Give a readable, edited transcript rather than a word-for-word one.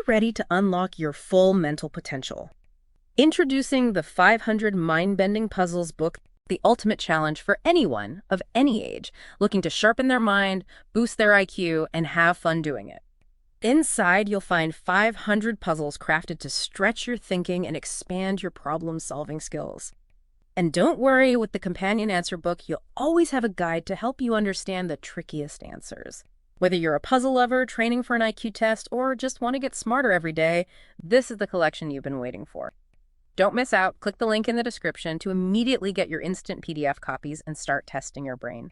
ready to unlock your full mental potential. Introducing the 500 Mind-Bending Puzzles book, the ultimate challenge for anyone of any age looking to sharpen their mind, boost their IQ, and have fun doing it. Inside, you'll find 500 puzzles crafted to stretch your thinking and expand your problem-solving skills. And don't worry, with the companion answer book, you'll always have a guide to help you understand the trickiest answers. Whether you're a puzzle lover, training for an IQ test, or just want to get smarter every day, this is the collection you've been waiting for. Don't miss out. Click the link in the description to immediately get your instant PDF copies and start testing your brain.